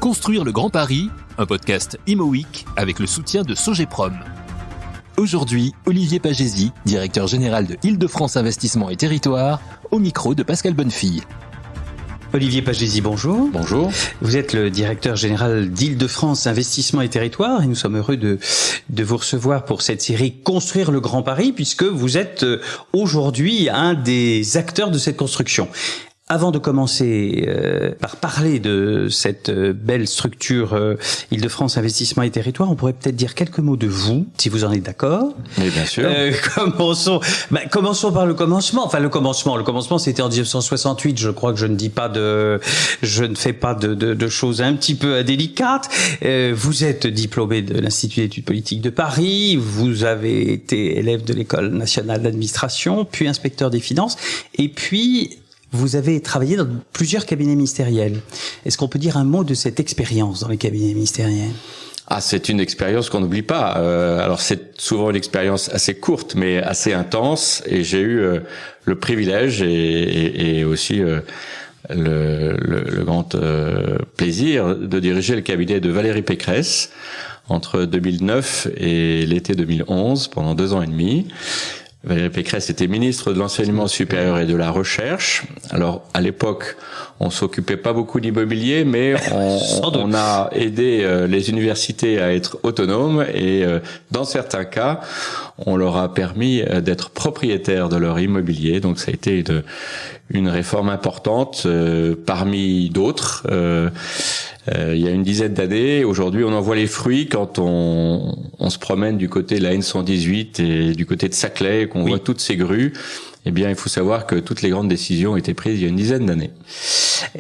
Construire le Grand Paris, un podcast Imo Week avec le soutien de Sogeprom. Aujourd'hui, Olivier Pagési, directeur général de Île-de-France Investissement et Territoire, au micro de Pascal Bonnefille. Olivier Pagési, bonjour. Bonjour. Vous êtes le directeur général d'Île-de-France Investissement et Territoire et nous sommes heureux de vous recevoir pour cette série Construire le Grand Paris puisque vous êtes aujourd'hui un des acteurs de cette construction. Avant de commencer par parler de cette belle structure Île-de-France Investissement et Territoire, on pourrait peut-être dire quelques mots de vous, si vous en êtes d'accord. Oui, bien sûr. Commençons par le commencement. Enfin, le commencement, c'était en 1968. Je crois que je ne fais pas de choses un petit peu indélicates. Vous êtes diplômé de l'Institut d'études politiques de Paris. Vous avez été élève de l'École nationale d'administration, puis inspecteur des finances, et puis vous avez travaillé dans plusieurs cabinets ministériels. Est-ce qu'on peut dire un mot de cette expérience dans les cabinets ministériels ? C'est une expérience qu'on n'oublie pas. Alors c'est souvent une expérience assez courte, mais assez intense. Et j'ai eu le privilège et aussi le grand plaisir de diriger le cabinet de Valérie Pécresse entre 2009 et l'été 2011, pendant 2 ans et demi. Valérie Pécresse était ministre de l'Enseignement supérieur et de la Recherche. Alors, à l'époque, on s'occupait pas beaucoup d'immobilier, mais on a aidé les universités à être autonomes et dans certains cas, on leur a permis d'être propriétaires de leur immobilier. Donc, ça a été une réforme importante parmi d'autres. Il y a une dizaine d'années. Aujourd'hui, on en voit les fruits quand on se promène du côté de la N118 et du côté de Saclay, qu'on voit toutes ces grues. Eh bien, il faut savoir que toutes les grandes décisions ont été prises il y a une dizaine d'années.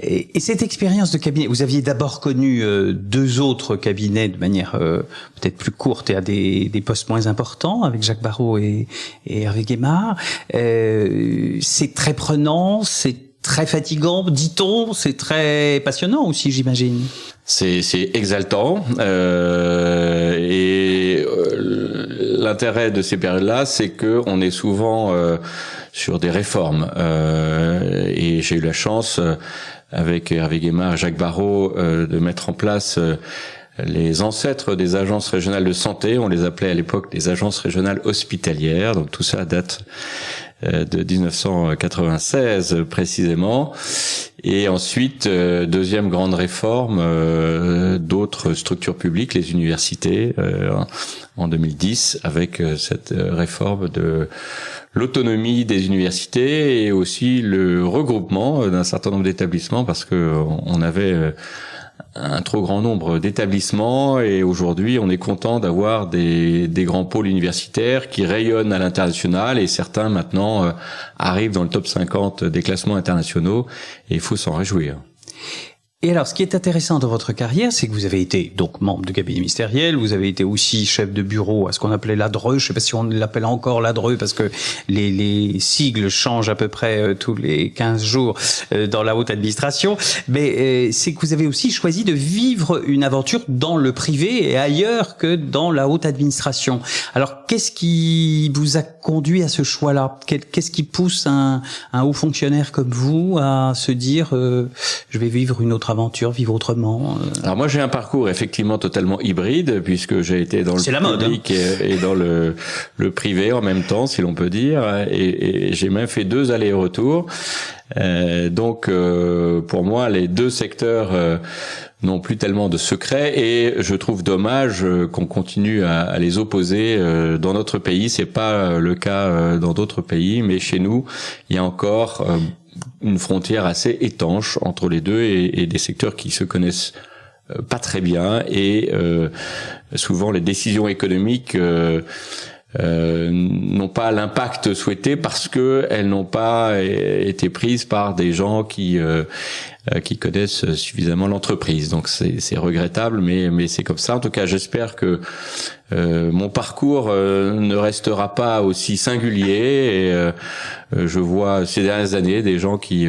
Et cette expérience de cabinet, vous aviez d'abord connu 2 autres cabinets de manière peut-être plus courte et à des postes moins importants, avec Jacques Barrot et Hervé Guémard. C'est très prenant, c'est très fatigant, dit-on, c'est très passionnant aussi, j'imagine. C'est exaltant et l'intérêt de ces périodes-là, c'est que on est souvent sur des réformes et j'ai eu la chance avec Hervé Guémard et Jacques Barrot de mettre en place les ancêtres des agences régionales de santé. On les appelait à l'époque des agences régionales hospitalières. Donc tout ça date de 1996 précisément. Et ensuite, deuxième grande réforme, d'autres structures publiques, les universités, en 2010, avec cette réforme de l'autonomie des universités et aussi le regroupement d'un certain nombre d'établissements parce que on avait un trop grand nombre d'établissements et aujourd'hui on est content d'avoir des grands pôles universitaires qui rayonnent à l'international et certains maintenant arrivent dans le top 50 des classements internationaux et il faut s'en réjouir. Et alors, ce qui est intéressant dans votre carrière, c'est que vous avez été donc membre de cabinet ministériel, vous avez été aussi chef de bureau à ce qu'on appelait l'ADRE, je sais pas si on l'appelle encore l'ADRE parce que les sigles changent à peu près tous les 15 jours dans la haute administration, mais c'est que vous avez aussi choisi de vivre une aventure dans le privé et ailleurs que dans la haute administration. Alors, qu'est-ce qui vous a conduit à ce choix-là ? Qu'est-ce qui pousse un haut fonctionnaire comme vous à se dire je vais vivre une autre aventure, vivre autrement. Alors moi j'ai un parcours effectivement totalement hybride puisque j'ai été dans le public et dans le privé en même temps si l'on peut dire et j'ai même fait 2 allers-retours. Donc pour moi les 2 secteurs n'ont plus tellement de secrets et je trouve dommage qu'on continue à les opposer dans notre pays. C'est pas le cas dans d'autres pays, mais chez nous il y a encore une frontière assez étanche entre les deux et des secteurs qui se connaissent pas très bien et souvent les décisions économiques n'ont pas l'impact souhaité parce que elles n'ont pas été prises par des gens qui connaissent suffisamment l'entreprise. Donc c'est regrettable, mais c'est comme ça. En tout cas, j'espère que mon parcours ne restera pas aussi singulier. Et je vois ces dernières années des gens qui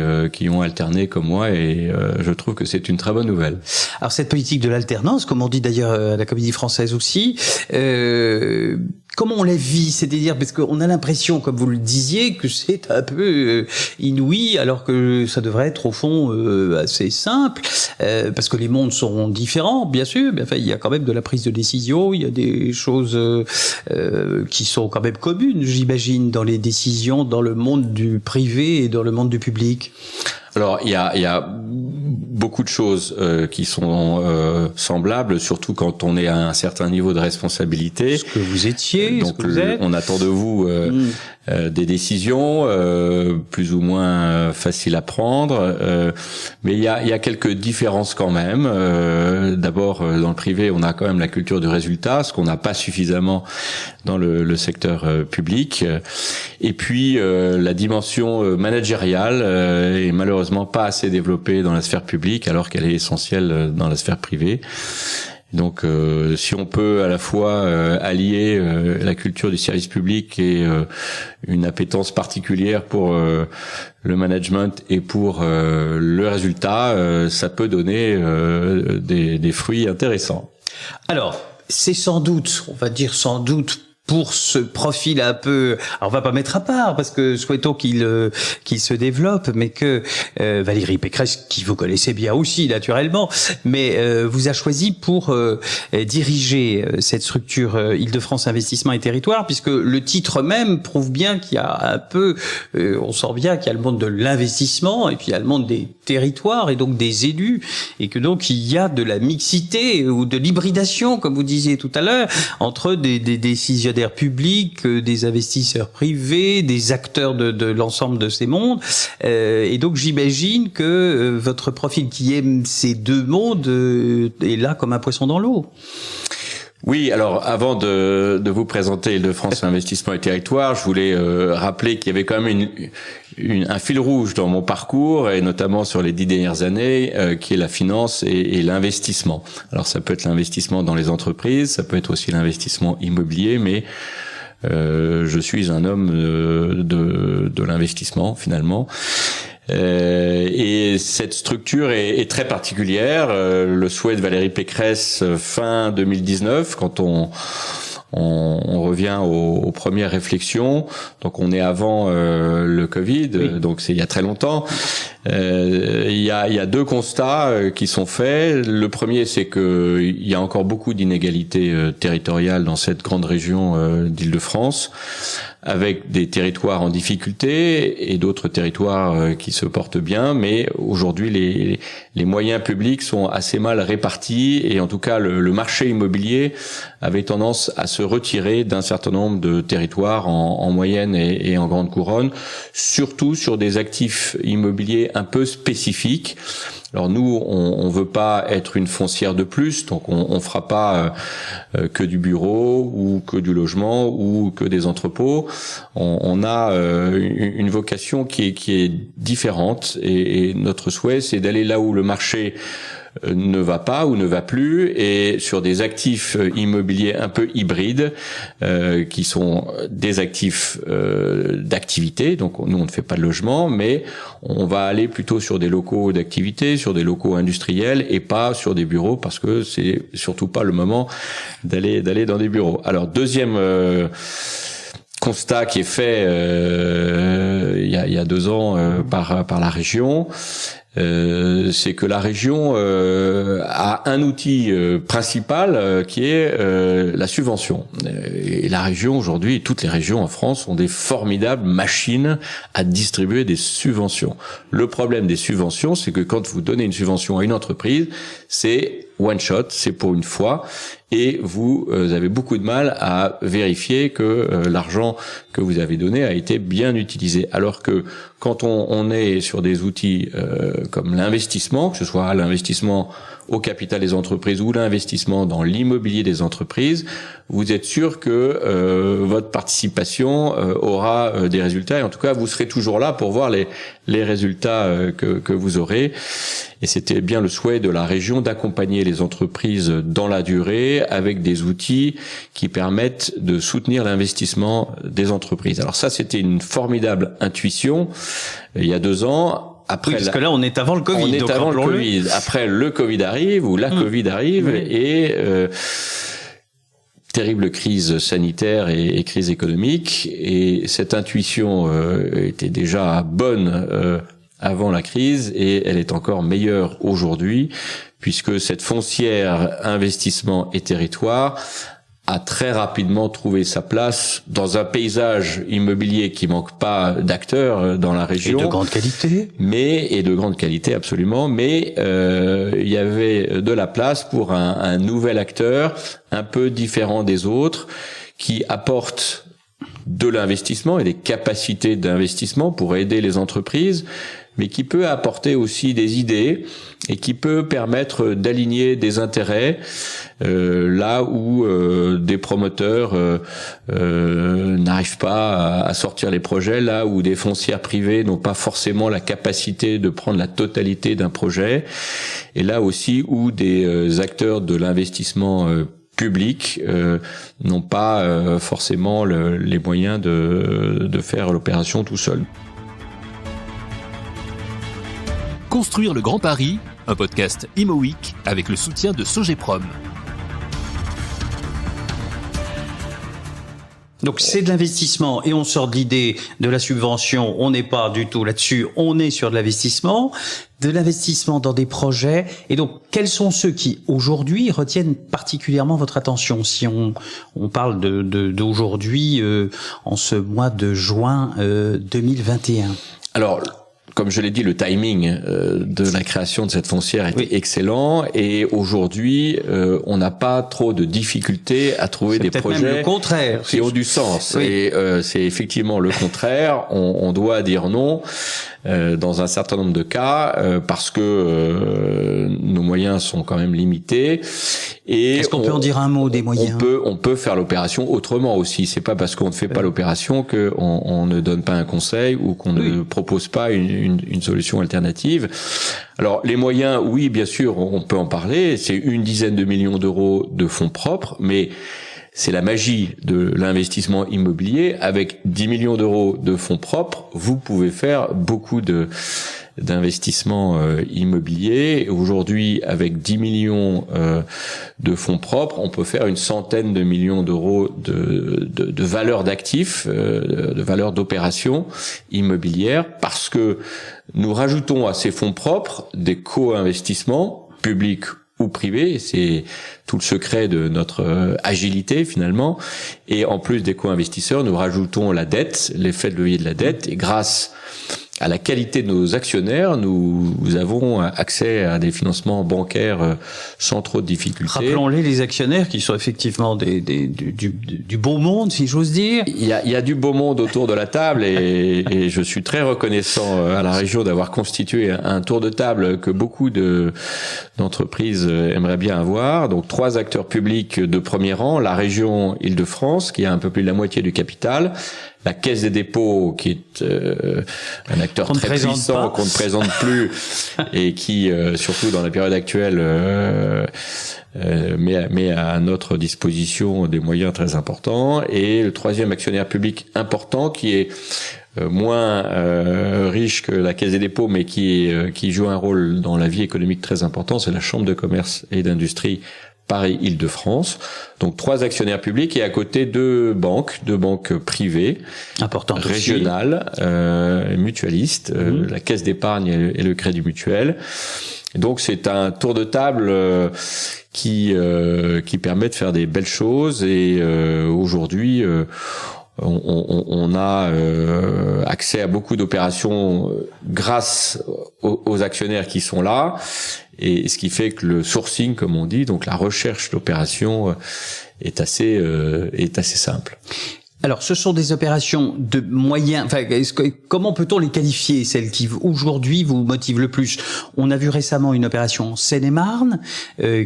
ont alterné comme moi, et je trouve que c'est une très bonne nouvelle. Alors cette politique de l'alternance, comme on dit d'ailleurs à la Comédie Française aussi, comment on la vit? C'est-à-dire, parce qu'on a l'impression, comme vous le disiez, que c'est un peu inouï, alors que ça devrait être au fond assez simple, parce que les mondes sont différents, bien sûr, mais enfin, il y a quand même de la prise de décision, il y a des choses qui sont quand même communes, j'imagine, dans les décisions, dans le monde du privé et dans le monde du public. Alors, il y a beaucoup de choses qui sont semblables, surtout quand on est à un certain niveau de responsabilité. Ce que vous étiez, donc ce que vous êtes. on attend de vous des décisions plus ou moins faciles à prendre, mais il y a quelques différences quand même. D'abord, dans le privé, on a quand même la culture du résultat, ce qu'on n'a pas suffisamment dans le secteur public. Et puis la dimension managériale est malheureusement pas assez développée dans la sphère publique, alors qu'elle est essentielle dans la sphère privée. Donc, si on peut à la fois allier la culture du service public et une appétence particulière pour le management et pour le résultat, ça peut donner des fruits intéressants. Alors, c'est sans doute, on va dire sans doute, pour ce profil un peu, alors on va pas mettre à part parce que souhaitons qu'il se développe, mais que Valérie Pécresse, qui vous connaissez bien aussi naturellement, mais vous a choisi pour diriger cette structure Île-de-France Investissement et Territoire, puisque le titre même prouve bien qu'il y a un peu, on sent bien qu'il y a le monde de l'investissement et puis il y a le monde des territoires et donc des élus, et que donc il y a de la mixité ou de l'hybridation, comme vous disiez tout à l'heure, entre des décisionnaires publics, des investisseurs privés, des acteurs de l'ensemble de ces mondes. Et donc j'imagine que votre profil qui aime ces deux mondes est là comme un poisson dans l'eau. Oui, alors avant de vous présenter Île-de-France Investissement et Territoire, je voulais rappeler qu'il y avait quand même un fil rouge dans mon parcours, et notamment sur les 10 dernières années, qui est la finance et l'investissement. Alors ça peut être l'investissement dans les entreprises, ça peut être aussi l'investissement immobilier, mais je suis un homme de l'investissement finalement. Et cette structure est très particulière. Le souhait de Valérie Pécresse fin 2019, quand on revient aux premières réflexions. Donc on est avant le Covid, oui. Donc c'est il y a très longtemps. Il y a deux constats qui sont faits. Le premier, c'est que il y a encore beaucoup d'inégalités territoriales dans cette grande région d'Île-de-France, avec des territoires en difficulté et d'autres territoires qui se portent bien, mais aujourd'hui les moyens publics sont assez mal répartis, et en tout cas le marché immobilier avait tendance à se retirer d'un certain nombre de territoires en moyenne et en grande couronne, surtout sur des actifs immobiliers un peu spécifiques. Alors nous, on veut pas être une foncière de plus, donc on fera pas que du bureau ou que du logement ou que des entrepôts. On a une vocation qui est différente, et notre souhait, c'est d'aller là où le marché ne va pas ou ne va plus, et sur des actifs immobiliers un peu hybrides, qui sont des actifs d'activité. Donc nous, on ne fait pas de logement, mais on va aller plutôt sur des locaux d'activité, sur des locaux industriels, et pas sur des bureaux, parce que c'est surtout pas le moment d'aller dans des bureaux. Alors deuxième constat qui est fait il y a 2 ans par la région, c'est que la région a un outil principal qui est la subvention. Et la région aujourd'hui, toutes les régions en France ont des formidables machines à distribuer des subventions. Le problème des subventions, c'est que quand vous donnez une subvention à une entreprise, c'est one shot, c'est pour une fois, et vous avez beaucoup de mal à vérifier que l'argent que vous avez donné a été bien utilisé. Alors que quand on est sur des outils comme l'investissement, que ce soit l'investissement au capital des entreprises ou l'investissement dans l'immobilier des entreprises, vous êtes sûr que votre participation aura des résultats, et en tout cas vous serez toujours là pour voir les résultats que vous aurez. Et c'était bien le souhait de la région d'accompagner les entreprises dans la durée avec des outils qui permettent de soutenir l'investissement des entreprises. Alors ça, c'était une formidable intuition il y a 2 ans. Après, oui, parce que là, on est avant le Covid. On est avant le Covid. Après, le Covid arrive, ou la Covid arrive, oui. et terrible crise sanitaire et crise économique, et cette intuition était déjà bonne avant la crise, et elle est encore meilleure aujourd'hui, puisque cette foncière investissement et territoire a très rapidement trouvé sa place dans un paysage immobilier qui manque pas d'acteurs dans la région. Et de grande qualité. Et de grande qualité, absolument. Mais il y avait de la place pour un nouvel acteur, un peu différent des autres, qui apporte de l'investissement et des capacités d'investissement pour aider les entreprises, mais qui peut apporter aussi des idées et qui peut permettre d'aligner des intérêts là où des promoteurs n'arrivent pas à sortir les projets, là où des foncières privées n'ont pas forcément la capacité de prendre la totalité d'un projet, et là aussi où des acteurs de l'investissement public n'ont pas forcément les moyens de faire l'opération tout seul. Construire le Grand Paris, un podcast Imo Week avec le soutien de Sogeprom. Donc c'est de l'investissement, et on sort de l'idée de la subvention, on n'est pas du tout là-dessus, on est sur de l'investissement dans des projets. Et donc quels sont ceux qui aujourd'hui retiennent particulièrement votre attention, si on parle d'aujourd'hui en ce mois de juin 2021? Alors, comme je l'ai dit, le timing de la création de cette foncière était excellent, et aujourd'hui, on n'a pas trop de difficultés à trouver des projets même le contraire, qui ont du sens. Oui. Et c'est effectivement le contraire. On doit dire non dans un certain nombre de cas parce que nos moyens sont quand même limités. Et est-ce qu'on peut en dire un mot des moyens? On peut faire l'opération autrement aussi. C'est pas parce qu'on ne fait pas l'opération que on ne donne pas un conseil ou qu'on ne propose pas une solution alternative. Alors les moyens, oui, bien sûr, on peut en parler. C'est une dizaine de millions d'euros de fonds propres, mais c'est la magie de l'investissement immobilier. Avec 10 millions d'euros de fonds propres, vous pouvez faire beaucoup d'investissements immobiliers. Aujourd'hui, avec 10 millions de fonds propres, on peut faire une centaine de millions d'euros de valeur d'actifs, de valeur d'opérations immobilières, parce que nous rajoutons à ces fonds propres des co-investissements publics ou privés. C'est tout le secret de notre agilité finalement. Et en plus des co-investisseurs, nous rajoutons la dette, l'effet de levier de la dette, et grâce à la qualité de nos actionnaires, nous avons accès à des financements bancaires sans trop de difficultés. Rappelons-les, les actionnaires qui sont effectivement du beau monde, si j'ose dire. Il y a du beau monde autour de la table, et je suis très reconnaissant à la région d'avoir constitué un tour de table que beaucoup d'entreprises aimeraient bien avoir. Donc 3 acteurs publics de premier rang, la région Île-de-France qui a un peu plus de la moitié du capital, la Caisse des dépôts qui est un acteur très puissant qu'on ne présente plus et qui surtout dans la période actuelle met à notre disposition des moyens très importants, et le 3e actionnaire public important qui est moins riche que la Caisse des dépôts, mais qui joue un rôle dans la vie économique très important, c'est la Chambre de commerce et d'industrie Paris-Île-de-France. Donc 3 actionnaires publics, et à côté 2 banques privées, importantes, régionales, mutualistes, la Caisse d'épargne et le Crédit Mutuel. Et donc c'est un tour de table qui permet de faire des belles choses, et aujourd'hui on a accès à beaucoup d'opérations grâce aux actionnaires qui sont là, et ce qui fait que le sourcing, comme on dit, donc la recherche d'opérations, est assez simple. Alors, ce sont des opérations de moyens. Enfin, comment peut-on les qualifier, celles qui aujourd'hui vous motivent le plus? On a vu récemment une opération en Seine-et-Marne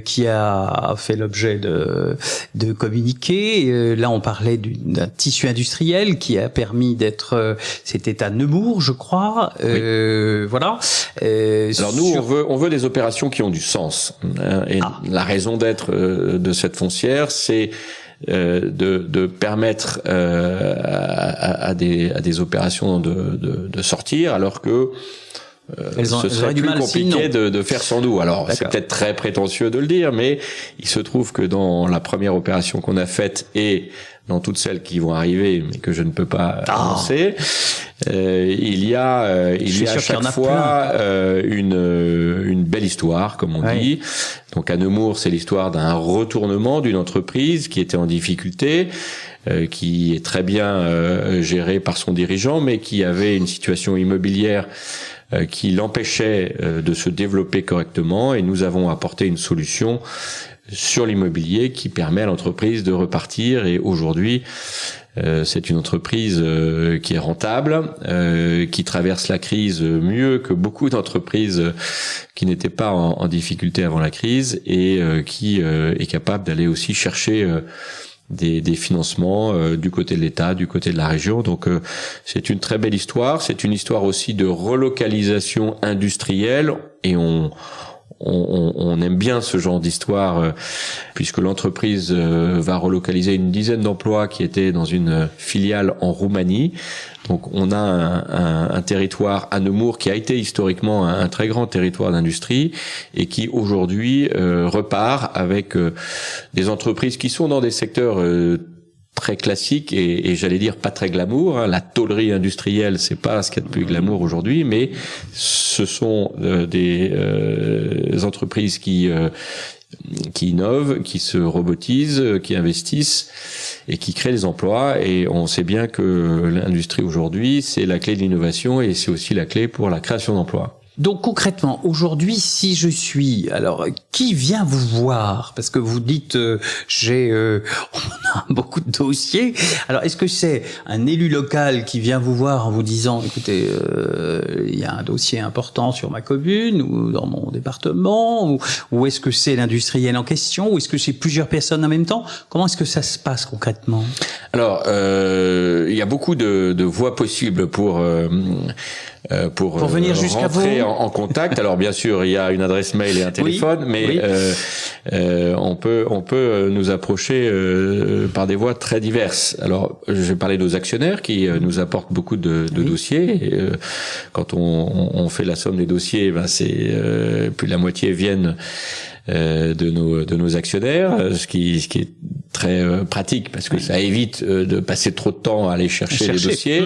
qui a fait l'objet de communiqués. Là, on parlait d'un tissu industriel qui a permis d'être. C'était à Nemours, je crois. Oui. Voilà. Alors nous, on veut des opérations qui ont du sens. Et la raison d'être de cette foncière, c'est de permettre à des opérations de sortir, alors que ce serait plus compliqué de faire sans nous. Alors, c'est peut-être très prétentieux de le dire, mais il se trouve que dans la première opération qu'on a faite et dans toutes celles qui vont arriver, mais que je ne peux pas annoncer, il y a à chaque fois une belle histoire, comme on dit. Donc à Nemours, c'est l'histoire d'un retournement d'une entreprise qui était en difficulté, qui est très bien gérée par son dirigeant, mais qui avait une situation immobilière qui l'empêchait de se développer correctement, et nous avons apporté une solution sur l'immobilier qui permet à l'entreprise de repartir. Et aujourd'hui, c'est une entreprise qui est rentable, qui traverse la crise mieux que beaucoup d'entreprises qui n'étaient pas en difficulté avant la crise, et qui est capable d'aller aussi chercher des financements du côté de l'État, du côté de la région. Donc c'est une très belle histoire. C'est une histoire aussi de relocalisation industrielle, et on aime bien ce genre d'histoire, puisque l'entreprise va relocaliser une dizaine d'emplois qui étaient dans une filiale en Roumanie. Donc on a un territoire à Nemours qui a été historiquement un très grand territoire d'industrie, et qui aujourd'hui repart avec des entreprises qui sont dans des secteurs très classique et j'allais dire pas très glamour. Hein. La tôlerie industrielle, c'est pas ce qu'il y a de plus glamour aujourd'hui, mais ce sont des entreprises qui innovent, qui se robotisent, qui investissent et qui créent des emplois. Et on sait bien que l'industrie aujourd'hui, c'est la clé de l'innovation, et c'est aussi la clé pour la création d'emplois. Donc concrètement, aujourd'hui, si je suis, alors qui vient vous voir? Parce que vous dites, on a beaucoup de dossiers. Alors est-ce que c'est un élu local qui vient vous voir en vous disant, écoutez, il y a un dossier important sur ma commune ou dans mon département, ou est-ce que c'est l'industriel en question, ou est-ce que c'est plusieurs personnes en même temps? Comment est-ce que ça se passe concrètement? Alors, il y a beaucoup de voies possibles pour venir jusqu'à vous, en contact. Alors bien sûr, il y a une adresse mail et un téléphone, mais on peut nous approcher par des voies très diverses. Alors, je vais parler de nos actionnaires qui nous apportent beaucoup de dossiers. Et, quand on fait la somme des dossiers, c'est plus de la moitié viennent de nos actionnaires, ce qui est très pratique, parce que ça évite de passer trop de temps à aller chercher les dossiers.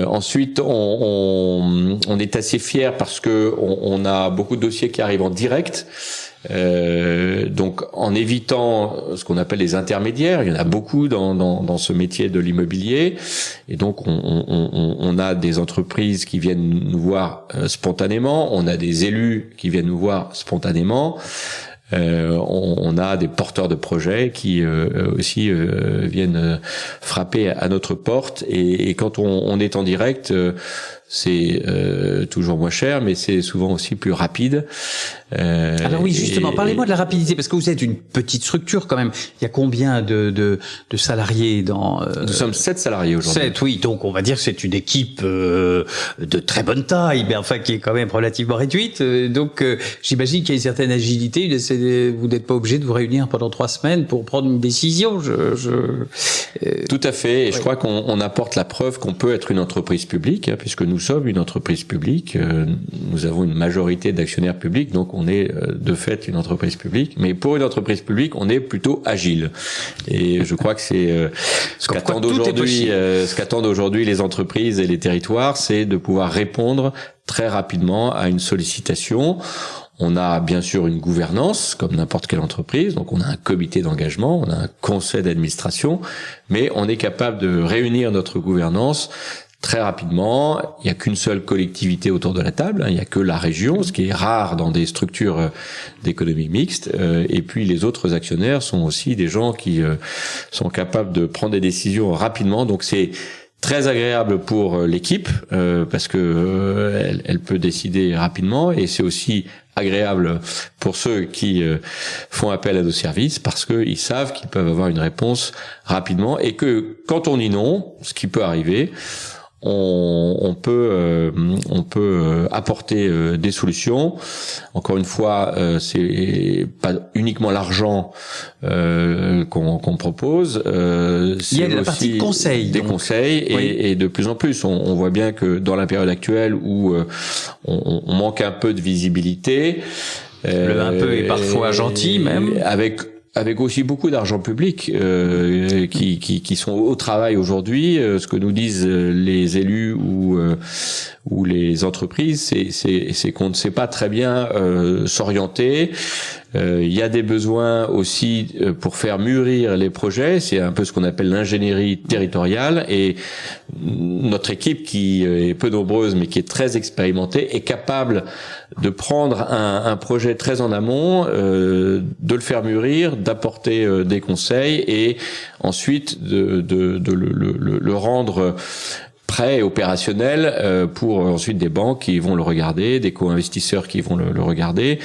Ensuite, on est assez fiers parce que on a beaucoup de dossiers qui arrivent en direct. Donc en évitant ce qu'on appelle les intermédiaires, il y en a beaucoup dans ce métier de l'immobilier, et donc on a des entreprises qui viennent nous voir spontanément, on a des élus qui viennent nous voir spontanément. On a des porteurs de projets qui aussi viennent frapper à notre porte, et quand on est en direct, c'est toujours moins cher, mais c'est souvent aussi plus rapide. Alors oui, justement, parlez-moi de la rapidité, parce que vous êtes une petite structure quand même. Il y a combien de salariés dans Nous sommes 7 salariés aujourd'hui. 7, oui. Donc on va dire que c'est une équipe de très bonne taille, mais enfin qui est quand même relativement réduite. Donc j'imagine qu'il y a une certaine agilité. Vous n'êtes pas obligé de vous réunir pendant 3 semaines pour prendre une décision. Tout à fait. Et je crois qu'on apporte la preuve qu'on peut être une entreprise publique, hein, puisque nous sommes une entreprise publique. Nous avons une majorité d'actionnaires publics, donc on est de fait une entreprise publique. Mais pour une entreprise publique, on est plutôt agile. Et je crois que c'est ce qu'attendent aujourd'hui les entreprises et les territoires, c'est de pouvoir répondre très rapidement à une sollicitation. On a bien sûr une gouvernance, comme n'importe quelle entreprise, donc on a un comité d'engagement, on a un conseil d'administration, mais on est capable de réunir notre gouvernance très rapidement. Il n'y a qu'une seule collectivité autour de la table, hein, il n'y a que la région, ce qui est rare dans des structures d'économie mixte, et puis les autres actionnaires sont aussi des gens qui sont capables de prendre des décisions rapidement, donc c'est très agréable pour l'équipe, parce que elle peut décider rapidement, et c'est aussi agréable pour ceux qui font appel à nos services, parce que ils savent qu'ils peuvent avoir une réponse rapidement, et que quand on dit non, ce qui peut arriver, on peut apporter des solutions. Encore une fois, c'est pas uniquement l'argent qu'on propose. Il y a la partie conseil, des conseils, et de plus en plus, on voit bien que dans la période actuelle où on manque un peu de visibilité, le un peu est parfois gentil même, avec aussi beaucoup d'argent public qui sont au travail aujourd'hui. Ce que nous disent les élus ou les entreprises, c'est qu'on ne sait pas très bien s'orienter. Il y a des besoins aussi pour faire mûrir les projets. C'est un peu ce qu'on appelle l'ingénierie territoriale, et notre équipe, qui est peu nombreuse mais qui est très expérimentée, est capable de prendre un projet très en amont, de le faire mûrir, d'apporter des conseils, et ensuite de le rendre prêt et opérationnel pour ensuite des banques qui vont le regarder, des co-investisseurs qui vont le regarder.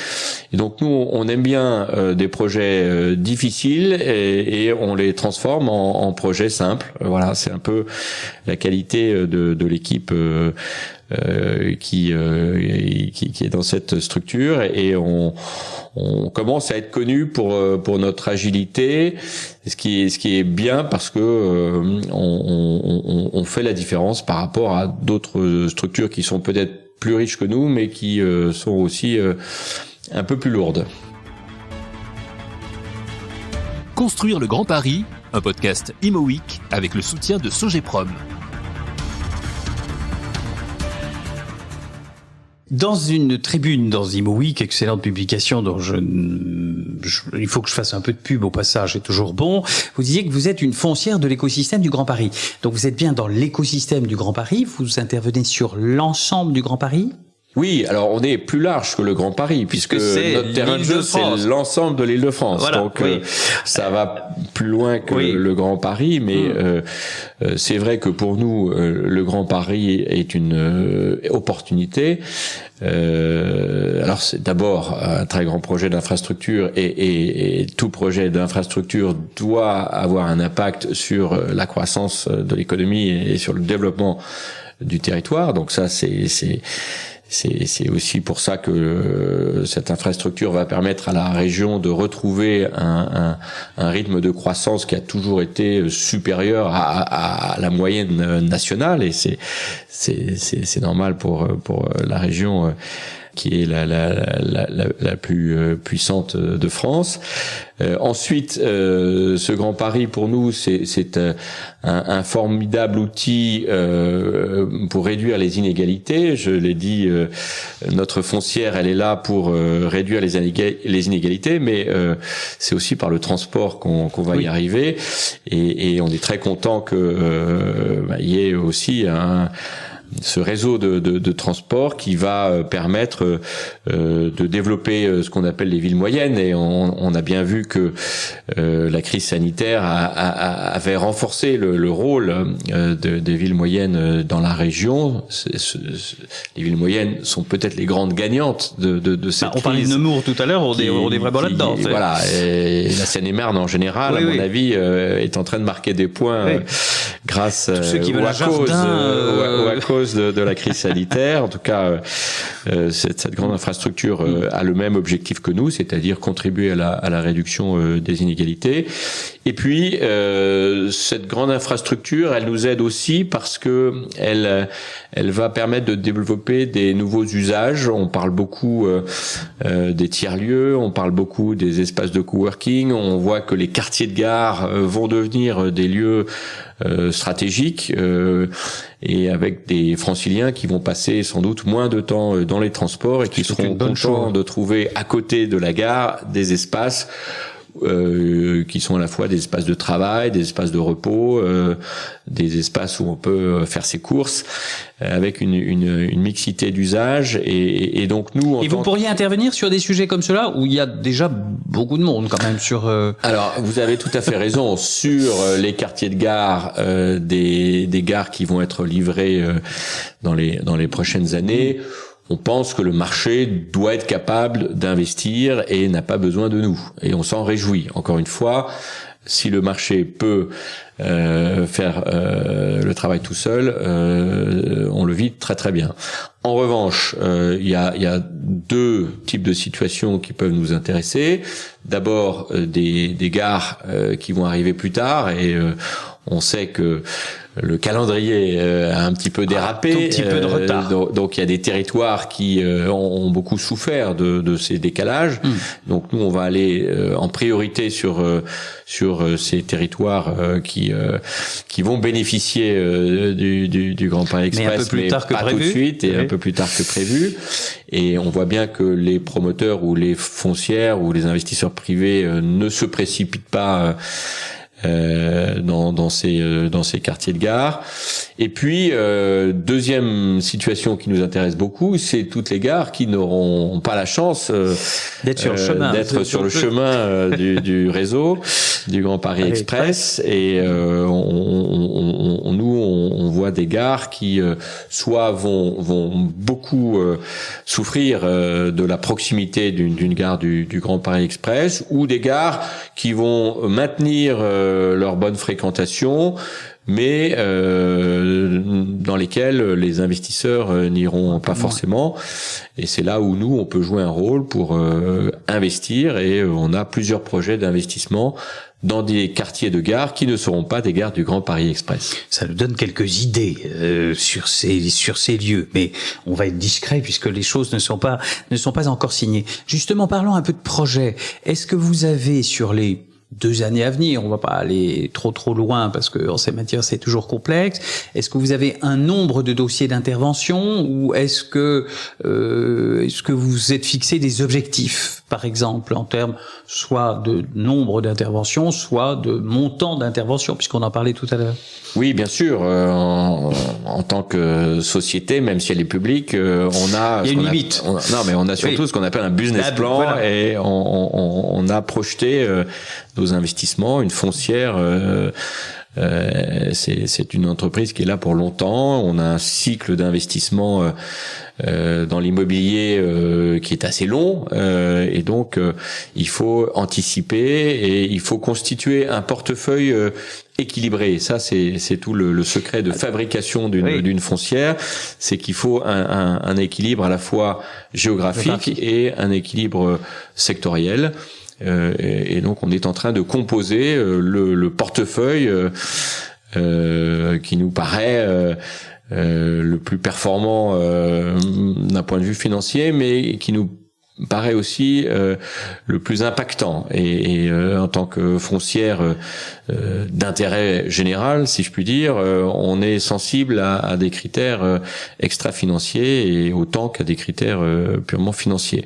Et donc nous, on aime bien des projets difficiles et on les transforme en projets simples. Voilà, c'est un peu la qualité de l'équipe qui est dans cette structure, et on commence à être connu pour notre agilité, ce qui est bien, parce que on fait la différence par rapport à d'autres structures qui sont peut-être plus riches que nous, mais qui sont aussi un peu plus lourdes. Construire le Grand Paris, un podcast Imo Week avec le soutien de Sogeprom. Dans une tribune dans Imo Week, excellente publication dont il faut que je fasse un peu de pub au passage, c'est toujours bon, vous disiez que vous êtes une foncière de l'écosystème du Grand Paris. Donc vous êtes bien dans l'écosystème du Grand Paris, vous intervenez sur l'ensemble du Grand Paris ? Oui, alors on est plus large que le Grand Paris, puisque notre terrain de jeu, c'est l'ensemble de l'Île-de-France. Voilà, donc ça va plus loin que le Grand Paris, mais c'est vrai que pour nous, le Grand Paris est une opportunité. Alors c'est d'abord un très grand projet d'infrastructure, et tout projet d'infrastructure doit avoir un impact sur la croissance de l'économie et sur le développement du territoire. Donc ça, c'est aussi pour ça que cette infrastructure va permettre à la région de retrouver un rythme de croissance qui a toujours été supérieur à la moyenne nationale, et c'est normal pour la région qui est la plus puissante de France. Ensuite, ce Grand Paris, pour nous, c'est un formidable outil pour réduire les inégalités. Je l'ai dit, notre foncière, elle est là pour réduire les inégalités, mais c'est aussi par le transport qu'on va y arriver. Et on est très content que y ait aussi ce réseau de transport qui va permettre de développer ce qu'on appelle les villes moyennes, et on a bien vu que la crise sanitaire avait renforcé le rôle des villes moyennes dans la région. Les villes moyennes sont peut-être les grandes gagnantes de cette crise. On parlait de Nemours tout à l'heure, on est vraiment là-dedans. Voilà, et la Seine-et-Marne en général, à mon avis, est en train de marquer des points grâce ou à cause de la crise sanitaire. En tout cas, cette grande infrastructure a le même objectif que nous, c'est-à-dire contribuer à la réduction des inégalités. Et puis, cette grande infrastructure, elle nous aide aussi parce que elle va permettre de développer des nouveaux usages. On parle beaucoup des tiers-lieux, on parle beaucoup des espaces de coworking. On voit que les quartiers de gare vont devenir des lieux stratégiques, et avec des franciliens qui vont passer sans doute moins de temps dans les transports et qui seront contents de trouver à côté de la gare des espaces qui sont à la fois des espaces de travail, des espaces de repos, des espaces où on peut faire ses courses, avec une mixité d'usages. Et donc nous... Et vous pourriez intervenir sur des sujets comme cela, où il y a déjà beaucoup de monde quand même sur... Alors, vous avez tout à fait raison. Sur les quartiers de gare, des gares qui vont être livrées dans les prochaines années, on pense que le marché doit être capable d'investir et n'a pas besoin de nous. Et on s'en réjouit. Encore une fois, si le marché peut faire le travail tout seul, on le vit très très bien. En revanche, il y a deux types de situations qui peuvent nous intéresser. D'abord, des gares qui vont arriver plus tard, et on sait que le calendrier a un petit peu dérapé, un tout petit peu de retard. Donc il y a des territoires qui ont beaucoup souffert de ces décalages. Donc nous, on va aller en priorité sur ces territoires qui vont bénéficier du Grand Paris Express, mais un peu plus tard que pas prévu. tout de suite, et un peu plus tard que prévu. Et on voit bien que les promoteurs ou les foncières ou les investisseurs privés ne se précipitent pas dans ces quartiers de gare. Et puis deuxième situation qui nous intéresse beaucoup, c'est toutes les gares qui n'auront pas la chance d'être sur le chemin, du réseau du Grand Paris Express. Et on voit des gares qui soit vont beaucoup souffrir de la proximité d'une gare du Grand Paris Express, ou des gares qui vont maintenir leur bonne fréquentation, mais dans lesquels les investisseurs n'iront pas forcément. Et c'est là où nous, on peut jouer un rôle pour investir, et on a plusieurs projets d'investissement dans des quartiers de gare qui ne seront pas des gares du Grand Paris Express. Ça nous donne quelques idées sur ces lieux, mais on va être discret puisque les choses ne sont pas encore signées. Justement, parlons un peu de projets. Est-ce que vous avez, sur les 2 années à venir, on va pas aller trop loin parce que en ces matières c'est toujours complexe. Est-ce que vous avez un nombre de dossiers d'intervention, ou est-ce que vous êtes fixé des objectifs, par exemple en termes soit de nombre d'interventions, soit de montant d'intervention, puisqu'on en parlait tout à l'heure? Oui, bien sûr. En tant que société, même si elle est publique, on a... Il y a une limite. On a surtout ce qu'on appelle un business plan, voilà. Et on a projeté nos investissements. Une foncière, c'est une entreprise qui est là pour longtemps. On a un cycle d'investissement dans l'immobilier qui est assez long, et donc il faut anticiper et il faut constituer un portefeuille équilibré. Ça, c'est tout le secret de fabrication d'une foncière, c'est qu'il faut un équilibre à la fois géographique et un équilibre sectoriel. Et donc on est en train de composer le portefeuille qui nous paraît le plus performant d'un point de vue financier, mais qui nous paraît aussi le plus impactant. Et en tant que foncière d'intérêt général, si je puis dire, on est sensible à des critères extra-financiers et autant qu'à des critères purement financiers.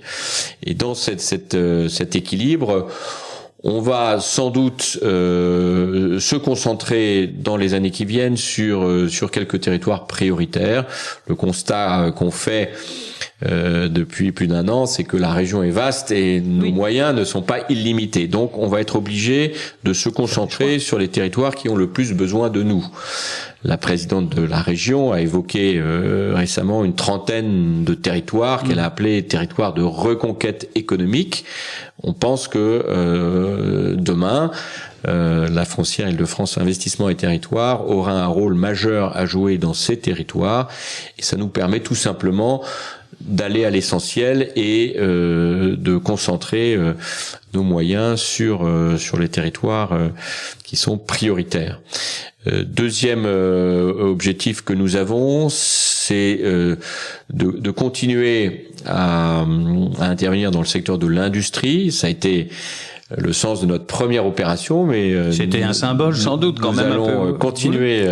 Et dans cet équilibre, on va sans doute se concentrer dans les années qui viennent sur quelques territoires prioritaires. Le constat qu'on fait depuis plus d'1 an, c'est que la région est vaste et nos moyens ne sont pas illimités. Donc on va être obligé de se concentrer sur les territoires qui ont le plus besoin de nous. La présidente de la région a évoqué récemment une 30aine de territoires qu'elle a appelés territoires de reconquête économique. On pense que demain, la foncière Île-de-France Investissement et Territoires aura un rôle majeur à jouer dans ces territoires, et ça nous permet tout simplement d'aller à l'essentiel et de concentrer nos moyens sur les territoires qui sont prioritaires. Deuxième objectif que nous avons, c'est de continuer à intervenir dans le secteur de l'industrie. Ça a été le sens de notre première opération, mais c'était un symbole sans doute quand même. Nous allons continuer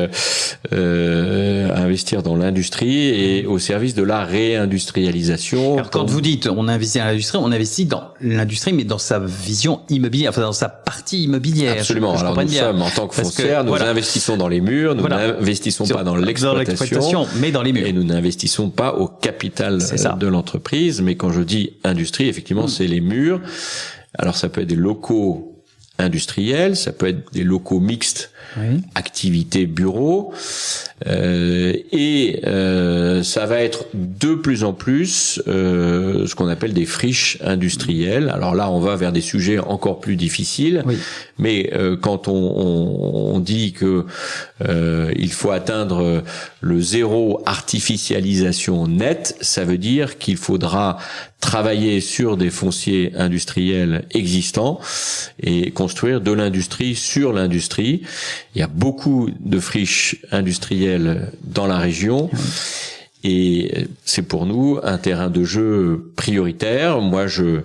à investir dans l'industrie et au service de la réindustrialisation. Alors quand vous dites on investit dans l'industrie, on investit dans l'industrie, mais dans sa vision immobilière, enfin dans sa partie immobilière. Absolument. Alors nous sommes en tant que foncière, nous investissons dans les murs, nous n'investissons pas dans l'exploitation, mais dans les murs. Et nous n'investissons pas au capital de l'entreprise. Mais quand je dis industrie, effectivement, c'est les murs. Alors ça peut être des locaux industriels, ça peut être des locaux mixtes, activités bureaux, et ça va être de plus en plus ce qu'on appelle des friches industrielles. Alors là, on va vers des sujets encore plus difficiles, oui. Mais quand on dit que il faut atteindre le zéro artificialisation net, ça veut dire qu'il faudra travailler sur des fonciers industriels existants et construire de l'industrie sur l'industrie. Il y a beaucoup de friches industrielles dans la région. Et c'est pour nous un terrain de jeu prioritaire. Moi, je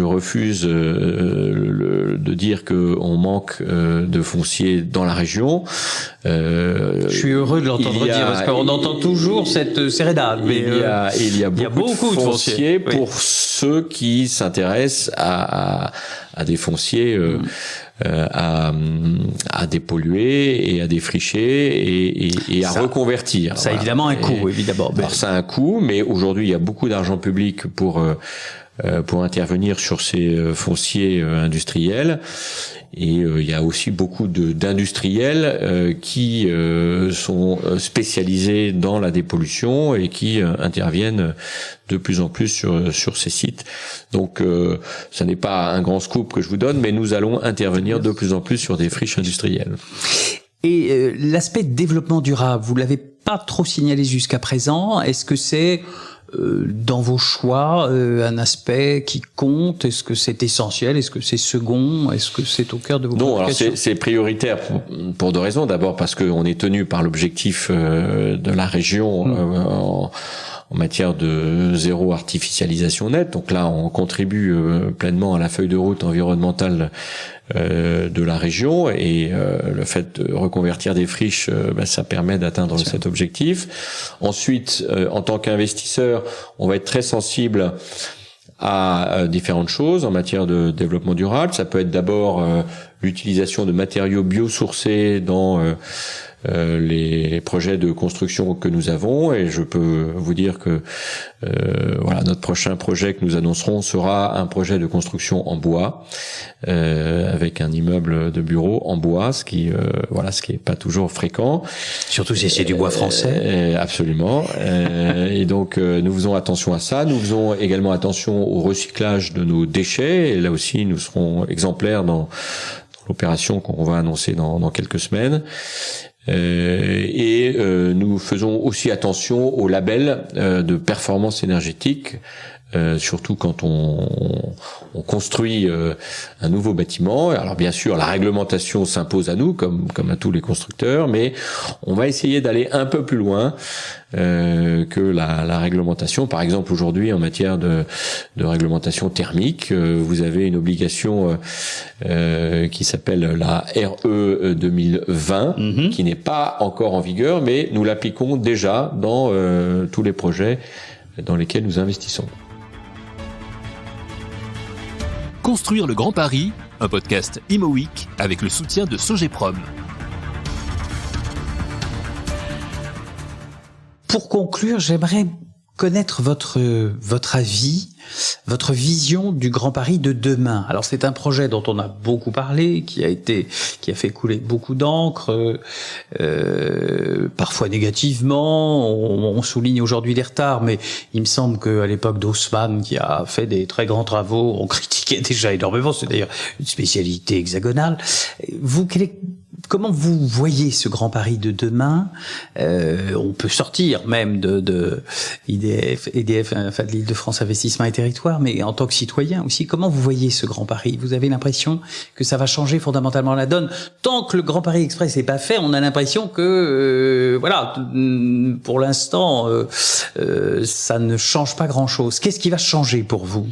refuse de dire que on manque de foncier dans la région. Je suis heureux de l'entendre dire parce qu'on entend toujours cette sérénade. Mais il y a beaucoup de foncier pour ceux qui s'intéressent à des fonciers. À dépolluer et à défricher et à reconvertir. Ça a évidemment un coût, évidemment. Alors ça a un coût, mais aujourd'hui il y a beaucoup d'argent public pour intervenir sur ces fonciers industriels. Et il y a aussi beaucoup d'industriels qui sont spécialisés dans la dépollution et qui interviennent de plus en plus sur ces sites. Donc ça n'est pas un grand scoop que je vous donne, mais nous allons intervenir de plus en plus sur des friches industrielles. Et l'aspect développement durable, vous l'avez pas trop signalé jusqu'à présent. Est-ce que c'est dans vos choix un aspect qui compte? Est-ce que c'est essentiel? Est-ce que c'est second? Est-ce que c'est au cœur de vos préoccupations? Non, alors c'est prioritaire pour deux raisons. D'abord parce qu'on est tenu par l'objectif de la région en matière de zéro artificialisation nette. Donc là, on contribue pleinement à la feuille de route environnementale de la région, et le fait de reconvertir des friches, ça permet d'atteindre cet objectif. Ensuite, en tant qu'investisseur, on va être très sensible à différentes choses en matière de développement durable. Ça peut être d'abord l'utilisation de matériaux biosourcés dans les projets de construction que nous avons, et je peux vous dire que notre prochain projet que nous annoncerons sera un projet de construction en bois, avec un immeuble de bureau en bois, ce qui est pas toujours fréquent. Surtout si c'est du bois français. Absolument. Et donc nous faisons attention à ça. Nous faisons également attention au recyclage de nos déchets, et là aussi nous serons exemplaires dans l'opération qu'on va annoncer dans quelques semaines. Et nous faisons aussi attention au label de performance énergétique, surtout quand on construit un nouveau bâtiment. Alors bien sûr, la réglementation s'impose à nous, comme à tous les constructeurs, mais on va essayer d'aller un peu plus loin que la réglementation. Par exemple, aujourd'hui, en matière de réglementation thermique, vous avez une obligation qui s'appelle la RE 2020, qui n'est pas encore en vigueur, mais nous l'appliquons déjà dans tous les projets dans lesquels nous investissons. Construire le Grand Paris, un podcast Imo Week avec le soutien de Sogeprom. Pour conclure, j'aimerais connaître votre avis, votre vision du Grand Paris de demain. Alors c'est un projet dont on a beaucoup parlé, qui a fait couler beaucoup d'encre, parfois négativement. On souligne aujourd'hui des retards, mais il me semble qu'à l'époque d'Haussmann, qui a fait des très grands travaux, on critiquait déjà énormément. C'est d'ailleurs une spécialité hexagonale. Comment vous voyez ce Grand Paris de demain? On peut sortir même de EDF, enfin de l'Île-de-France Investissement et Territoire, mais en tant que citoyen aussi, comment vous voyez ce Grand Paris? Vous avez l'impression que ça va changer fondamentalement la donne? Tant que le Grand Paris Express n'est pas fait, on a l'impression que pour l'instant, ça ne change pas grand-chose. Qu'est-ce qui va changer pour vous?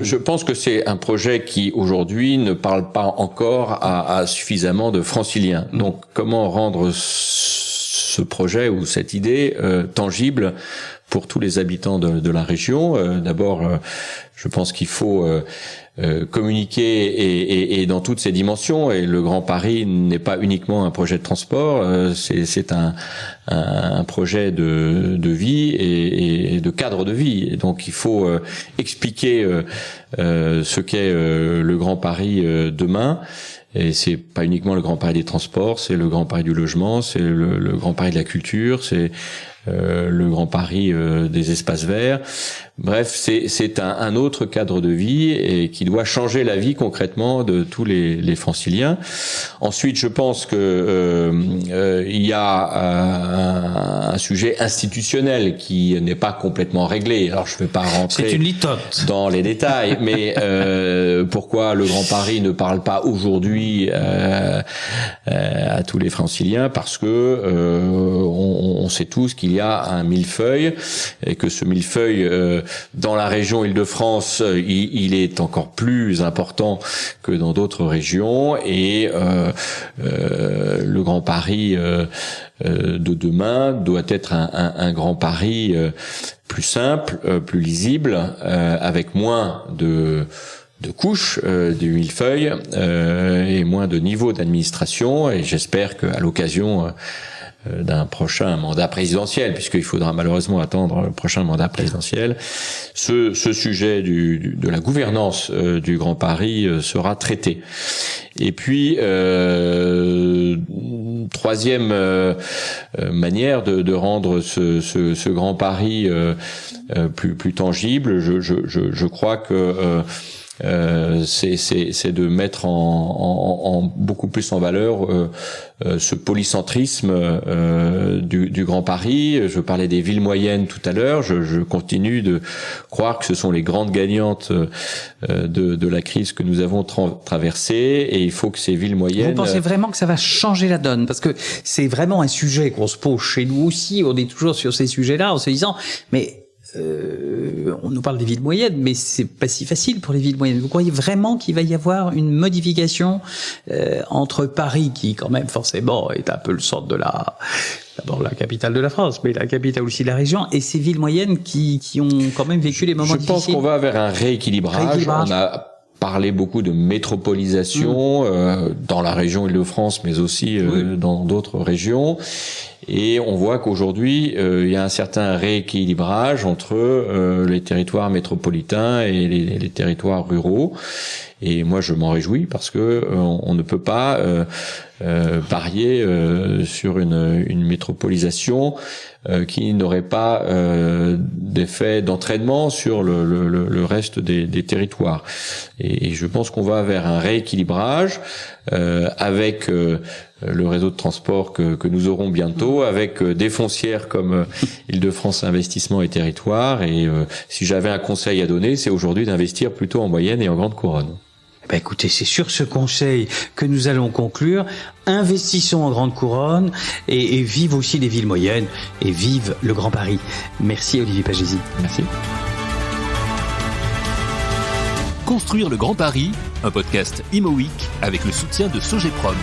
Je pense que c'est un projet qui aujourd'hui ne parle pas encore à suffisamment de franciliens. Donc comment rendre ce projet ou cette idée tangible pour tous les habitants de la région? D'abord, je pense qu'il faut communiquer et dans toutes ses dimensions, et le Grand Paris n'est pas uniquement un projet de transport, c'est un projet de vie et de cadre de vie. Et donc il faut expliquer ce qu'est le Grand Paris demain. Et c'est pas uniquement le Grand Paris des transports, c'est le Grand Paris du logement, c'est le Grand Paris de la culture, c'est le Grand Paris des espaces verts. Bref, c'est un autre cadre de vie et qui doit changer la vie concrètement de tous les Franciliens. Ensuite, je pense que il y a un sujet institutionnel qui n'est pas complètement réglé. Alors, je ne vais pas rentrer c'est une litote dans les détails, mais pourquoi le Grand Paris ne parle pas aujourd'hui à tous les Franciliens? Parce que on sait tous qu'il y a un millefeuille et que ce millefeuille dans la région Île-de-France, il est encore plus important que dans d'autres régions et le Grand Paris de demain doit être un Grand Paris plus simple, plus lisible, avec moins de couches du millefeuille et moins de niveau d'administration. Et j'espère qu'à l'occasion d'un prochain mandat présidentiel, puisqu'il faudra malheureusement attendre le prochain mandat présidentiel, ce sujet de la gouvernance du Grand Paris sera traité. Et puis troisième manière de rendre ce Grand Paris plus tangible, je crois que c'est de mettre en beaucoup plus en valeur ce polycentrisme du Grand Paris. Je parlais des villes moyennes tout à l'heure. Je continue de croire que ce sont les grandes gagnantes de la crise que nous avons traversée, et il faut que ces villes moyennes... Vous pensez vraiment que ça va changer la donne? Parce que c'est vraiment un sujet qu'on se pose chez nous aussi. On est toujours sur ces sujets-là en se disant, mais on nous parle des villes moyennes, mais c'est pas si facile pour les villes moyennes. Vous croyez vraiment qu'il va y avoir une modification entre Paris, qui quand même forcément est un peu le centre de d'abord la capitale de la France, mais la capitale aussi de la région, et ces villes moyennes qui ont quand même vécu les moments difficiles? Je pense qu'on va vers un rééquilibrage. On a parlé beaucoup de métropolisation dans la région Île-de-France, mais aussi dans d'autres régions. Et on voit qu'aujourd'hui, il y a un certain rééquilibrage entre les territoires métropolitains et les territoires ruraux. Et moi, je m'en réjouis parce que on ne peut pas parier sur une métropolisation qui n'aurait pas d'effet d'entraînement sur le reste des territoires. Et je pense qu'on va vers un rééquilibrage avec le réseau de transport que nous aurons bientôt, avec des foncières comme Île-de-France Investissement et Territoire. Et si j'avais un conseil à donner, c'est aujourd'hui d'investir plutôt en moyenne et en grande couronne. Ben écoutez, c'est sur ce conseil que nous allons conclure. Investissons en grande couronne et vive aussi les villes moyennes et vive le Grand Paris. Merci Olivier Pagési. Merci. Construire le Grand Paris, un podcast Imo Week avec le soutien de Sogeprom.